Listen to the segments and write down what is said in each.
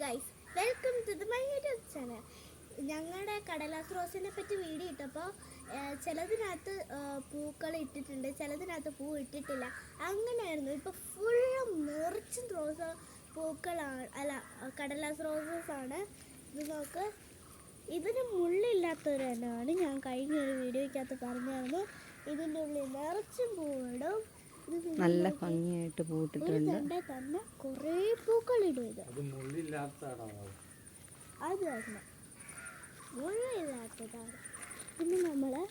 Guys, welcome to my YouTube channel. ഞങ്ങളുടെ കടലാസ് റോസിനെ പറ്റി വീഡിയോ ഇട്ടപ്പോൾ ചിലതിനകത്ത് പൂക്കൾ ഇട്ടിട്ടുണ്ട്, ചിലതിനകത്ത് പൂ ഇട്ടിട്ടില്ല. അങ്ങനെയായിരുന്നു. ഇപ്പോൾ ഫുള്ളും നിറച്ചും പൂക്കളാണ്, അല്ല കടലാസ് റോസസ് ആണ്. ഇത് നോക്ക്, ഇതിന് മുള്ളില്ലാത്തവരെന്നാണ് ഞാൻ കഴിഞ്ഞ ഒരു വീഡിയോയ്ക്കകത്ത് പറഞ്ഞായിരുന്നു. ഇതിൻ്റെ ഉള്ളിൽ നിറച്ചും പൂവിടും. നല്ല ഭംഗിയായിട്ട് പൂട്ടിട്ടുണ്ട്. തന്നെ കുറേ പൂക്കളിടും. ഇത് അത് മുള്ളില്ലാത്തതാണോ? അത് തന്നെ മുള്ളില്ലാത്തതാണ്. പിന്നെ നമ്മള്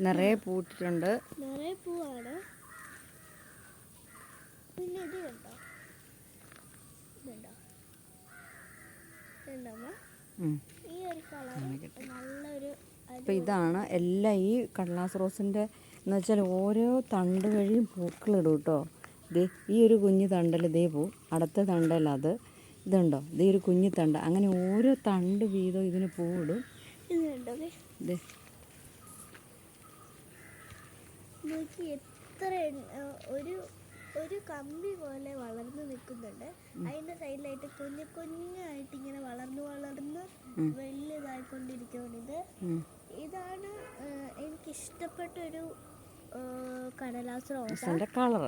നിറയെ പൂട്ടിട്ടുണ്ട്, നിറയെ പൂവാണ്. പിന്നെ ഇത് കണ്ടോ, ഈ ഒരു കളർ നല്ലൊരു. അപ്പം ഇതാണ് എല്ലാം ഈ കടലാസ് റോസിൻ്റെ എന്ന് വെച്ചാൽ ഓരോ തണ്ട് വഴിയും പൂക്കളിടും കേട്ടോ. ദേ ഈ ഒരു കുഞ്ഞു തണ്ടൽ ദേ പൂ, അടുത്ത തണ്ടൽ അത്, ഇതുണ്ടോ ദേ ഒരു കുഞ്ഞു തണ്ട്, അങ്ങനെ ഓരോ തണ്ട് വീതം ഇതിന് പൂവിടും. ദേ എത്ര ഒരു കമ്പി പോലെ വളർന്നു നിൽക്കുന്നുണ്ട്. അതിന്റെ സൈഡിലായിട്ട് കുഞ്ഞു കുഞ്ഞായിട്ട് ഇങ്ങനെ വളർന്ന് വലിയതായിക്കൊണ്ടിരിക്കുകയാണ്. ഇതാണ് എനിക്കിഷ്ടപ്പെട്ട ഒരു കടലാസ് റോസിന്റെ കളർ.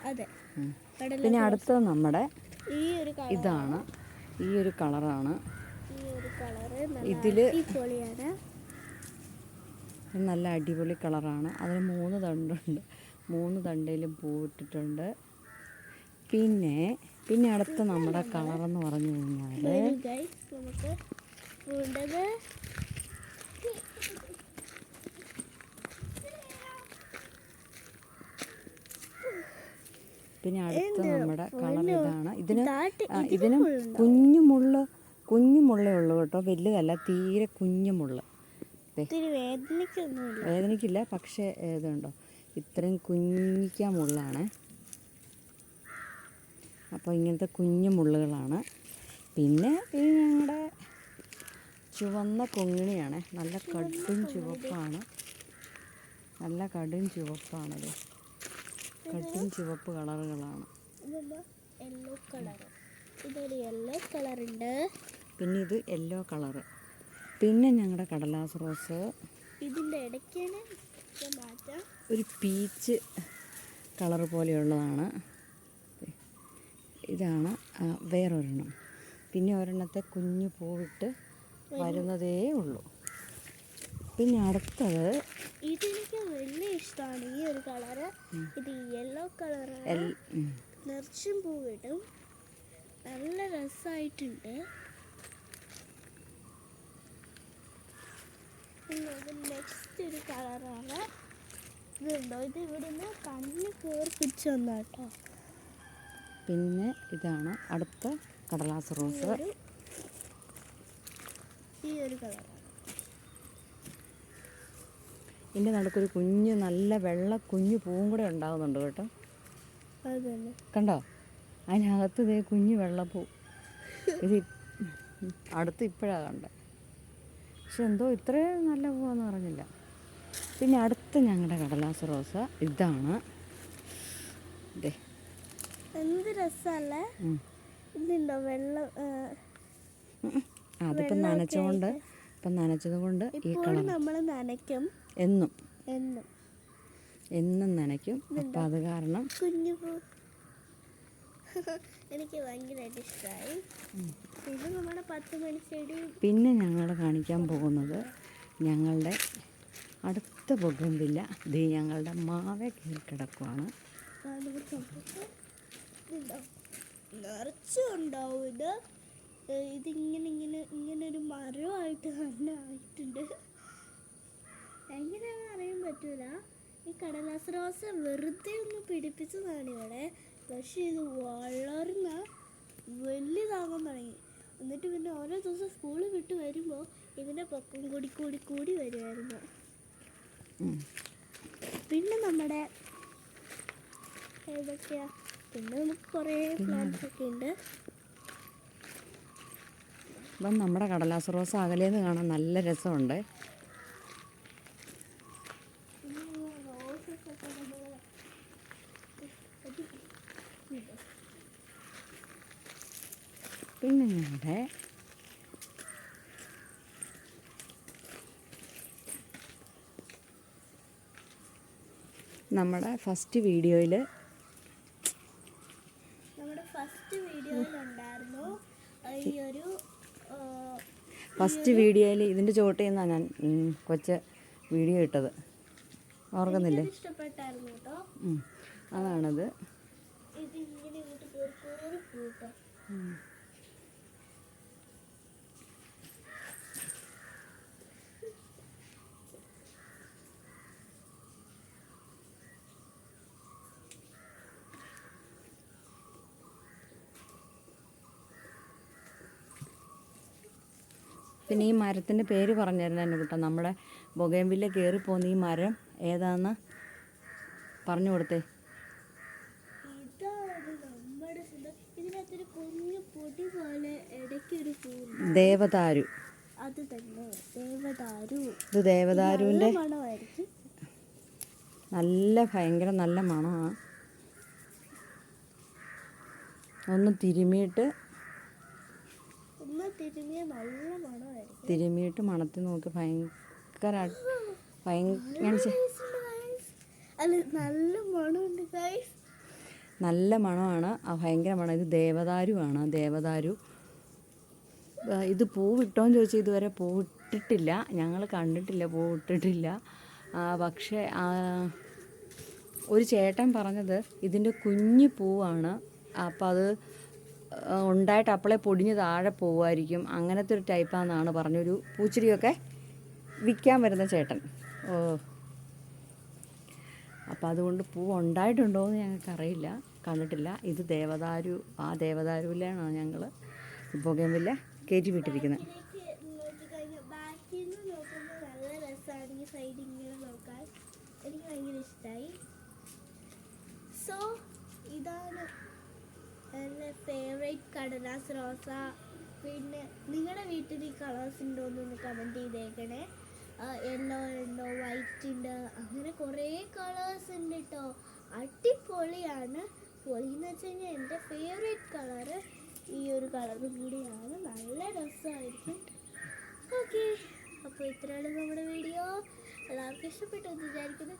അതെ, പിന്നെ അടുത്തത് നമ്മുടെ ഈ ഒരു ഇതാണ്, ഈ ഒരു കളറാണ്. ഈ ഒരു കളറ് ഇതില് പൊളിയാണ്, നല്ല അടിപൊളി കളറാണ്. അതിന് 3 തണ്ടുണ്ട്, 3 തണ്ടയിലും പൂവിട്ടിട്ടുണ്ട്. പിന്നെ അടുത്ത നമ്മുടെ കളറെന്ന് പറഞ്ഞു കഴിഞ്ഞാൽ നമുക്ക് വേണ്ടത് പിന്നെ അടുത്ത നമ്മുടെ കളർ ഇതാണ്. ഇതിന് കുഞ്ഞു മുള്ളേ ഉള്ളൂ കേട്ടോ, വലുതല്ല, തീരെ കുഞ്ഞു മുള്ള. വേദനിക്കില്ല, പക്ഷേ ഇതുണ്ടോ ഇത്രയും കുഞ്ഞിക്കാൻ മുള്ളാണ്. അപ്പോൾ ഇങ്ങനത്തെ കുഞ്ഞു മുള്ളുകളാണ്. പിന്നെ ഇത് ഞങ്ങളുടെ ചുവന്ന കൊങ്ങിണിയാണ്, നല്ല കടും ചുവപ്പാണ്, നല്ല കടും ചുവപ്പാണത്, കടും ചുവപ്പ് കളറുകളാണ്. യെല്ലോ കളർ, ഇതൊരു യെല്ലോ കളറുണ്ട്. പിന്നെ ഇത് യെല്ലോ കളറ്. പിന്നെ ഞങ്ങളുടെ കടലാസ് റോസ് ഇതിൻ്റെ ഇടയ്ക്കാണ് മാറ്റാം, ഒരു പീച്ച് കളർ പോലെയുള്ളതാണ്. ഇതാണ് വേറൊരെണ്ണം. പിന്നെ ഒരെണ്ണത്തെ കുഞ്ഞു പൂവിട്ട് വരുന്നതേ ഉള്ളൂ. പിന്നെ അടുത്തത് ഇതെനിക്ക് വലിയ ഇഷ്ടമാണ്, ഈ ഒരു കളറ്. ഇത് യെല്ലോ കളറാണ്, നിറച്ചും പൂവിടും, നല്ല രസമായിട്ടുണ്ട്. നെക്സ്റ്റ് ഒരു കളറാണ്, ഇതുണ്ടോ, ഇത് ഇവിടുന്ന് കണ്ണിൽ കയറി പിടിച്ച് വന്നാട്ടോ. പിന്നെ ഇതാണ് അടുത്ത കടലാസ് റോസ്, ഈ ഒരു കളറാണ്. ഇതിൻ്റെ നടുക്കൊരു കുഞ്ഞ് നല്ല വെള്ള കുഞ്ഞു പൂവും കൂടെ ഉണ്ടാകുന്നുണ്ട് കേട്ടോ. അതന്നെ കണ്ടോ, അതിനകത്ത് ഇതേ കുഞ്ഞു വെള്ളപ്പൂ. ഇത് അടുത്ത് ഇപ്പോഴാണ് കണ്ടത്, പക്ഷെ എന്തോ ഇത്രയും നല്ല പൂവെന്ന് പറഞ്ഞില്ല. പിന്നെ അടുത്ത ഞങ്ങളുടെ കടലാസ് റോസ ഇതാണ്. ഇതേ എന്ത് രസമല്ലേ, ഇതുണ്ടോ വെള്ളം. അതിപ്പം നനച്ചുകൊണ്ട്, ഇപ്പം നനച്ചത് കൊണ്ട് ഈ കളർ നമ്മൾ നനയ്ക്കും, എന്നും നനയ്ക്കും. അപ്പം അത് കാരണം കുഞ്ഞു പൂ എനിക്ക് ഭയങ്കരമായിട്ട് ഇഷ്ടമായി. ഇത് നമ്മുടെ 10 മണി ചെടി. പിന്നെ ഞങ്ങൾ കാണിക്കാൻ പോകുന്നത് ഞങ്ങളുടെ അടുത്ത ബൊഗൺവില്ല. ഇത് ഞങ്ങളുടെ മാവേ കയറി കിടക്കുവാണ്. നിറച്ചും ഉണ്ടാവും ഇത്. ഇതിങ്ങനെ ഒരു മരമായിട്ട് തന്നെ ആയിട്ടുണ്ട്. എങ്ങനെയാണെന്ന് അറിയാൻ പറ്റൂല. ഈ കടലാസ് റോസ് വെറുതെ ഒന്ന് പിടിപ്പിച്ചതാണ് ഇവിടെ, പക്ഷെ ഇത് വളർന്ന വലുതാകാൻ തുടങ്ങി. എന്നിട്ട് പിന്നെ ഓരോ ദിവസം സ്കൂളിൽ വിട്ട് വരുമ്പോൾ ഇതിൻ്റെ പൊക്കം കൂടി വരുമായിരുന്നു. പിന്നെ നമ്മുടെ ഏതൊക്കെയാ, പിന്നെ നമുക്ക് കുറേ പ്ലാന്റ്സ് ഒക്കെ ഉണ്ട്. അപ്പം നമ്മുടെ കടലാസ് റോസ് അകലേന്ന് കാണാൻ നല്ല രസമുണ്ട്. പിന്നെ ഞങ്ങളുടെ നമ്മുടെ ഫസ്റ്റ് വീഡിയോയിൽ ഉണ്ടായിരുന്നു ഈ ഒരു ഫസ്റ്റ് വീഡിയോയിൽ ഇതിൻ്റെ ചോട്ടിൽ നിന്നാണ് ഞാൻ കൊച്ച് വീഡിയോ ഇട്ടത്, ഓർക്കുന്നില്ലേ? ഇഷ്ടപ്പെട്ടായിരുന്നു കേട്ടോ. അതാണത്. ഇതിങ്ങനെ ഇങ്ങോട്ട് കേറി പോട്ടോ. പിന്നെ ഈ മരത്തിൻ്റെ പേര് പറഞ്ഞിരുന്നു എന്നെ കേട്ടോ. നമ്മുടെ ബൊഗേൻവില്ല കയറി പോകുന്ന ഈ മരം ഏതാന്ന് പറഞ്ഞു കൊടുത്തേ. ഇതിനകത്തൊരു കുഞ്ഞു പൊടി പോലെ ഇടയ്ക്കൊരു പൂവ്. ദേവദാരു. അത് തന്നെ ദേവദാരു. ഇത് ദേവദാരുവിൻ്റെ മണമായിരിക്കും. നല്ല ഭയങ്കര നല്ല മണമാണ്. ഒന്ന് തിരുമിയിട്ട് നല്ല മണമായിരിക്കും. തിരുമിയിട്ട് മണത്തിൽ നോക്കി ഭയങ്കര നല്ല മണമുണ്ട് ഗൈസ്. നല്ല മണമാണ്, ഭയങ്കര മണം. ഇത് ദേവദാരുവാണ്. ദേവദാരു ഇത് പൂവിട്ടോന്ന് ചോദിച്ചാൽ ഇതുവരെ പൂവിട്ടിട്ടില്ല, ഞങ്ങൾ കണ്ടിട്ടില്ല, പൂവിട്ടിട്ടില്ല. പക്ഷേ ഒരു ചേട്ടൻ പറഞ്ഞത് ഇതിൻ്റെ കുഞ്ഞു പൂവാണ്, അപ്പോൾ അത് ഉണ്ടായിട്ട് അപ്പളെ പൊടിഞ്ഞ് താഴെ പോവുമായിരിക്കും, അങ്ങനത്തെ ഒരു ടൈപ്പാണെന്നാണ് പറഞ്ഞൊരു പൂച്ചെടിയൊക്കെ വിൽക്കാൻ വരുന്ന ചേട്ടൻ. അപ്പോൾ അതുകൊണ്ട് പൂ ഉണ്ടായിട്ടുണ്ടോ എന്ന് ഞങ്ങൾക്കറിയില്ല, കണ്ടിട്ടില്ല. ഇത് ദേവദാരു, ആ ദേവദാരുവിലാണ് ഞങ്ങൾ ബൊഗേൻവില്ല കയറ്റി വിട്ടിരിക്കുന്നത്. നല്ല രസമാണ് ഈ സൈഡ് ഇങ്ങനെ നോക്കാൻ, എനിക്ക് ഭയങ്കര ഇഷ്ടമായി. സോ ഇതാണ് എൻ്റെ ഫേവറേറ്റ് കടലാസ് റോസ. പിന്നെ നിങ്ങളുടെ വീട്ടിൽ ഈ കളേഴ്സ് ഉണ്ടോ എന്നൊന്ന് കമൻറ്റ് ചെയ്തേക്കണേ. യെല്ലോ ഉണ്ടോ, വൈറ്റ് ഉണ്ട്, അങ്ങനെ കുറേ കളേഴ്സ് ഉണ്ട് കേട്ടോ. അടിപൊളിയാണ്. പൊളിയെന്ന് വെച്ച് കഴിഞ്ഞാൽ എൻ്റെ ഫേവറേറ്റ് കളറ് ഈ ഒരു കളറും കൂടിയാണ്. നല്ല രസമായിരിക്കും. ഓക്കെ, അപ്പോൾ ഇത്രയാണ് നമ്മുടെ വീഡിയോ. എല്ലാവർക്കും ഇഷ്ടപ്പെട്ടു എന്ന് വിചാരിക്കുന്നു.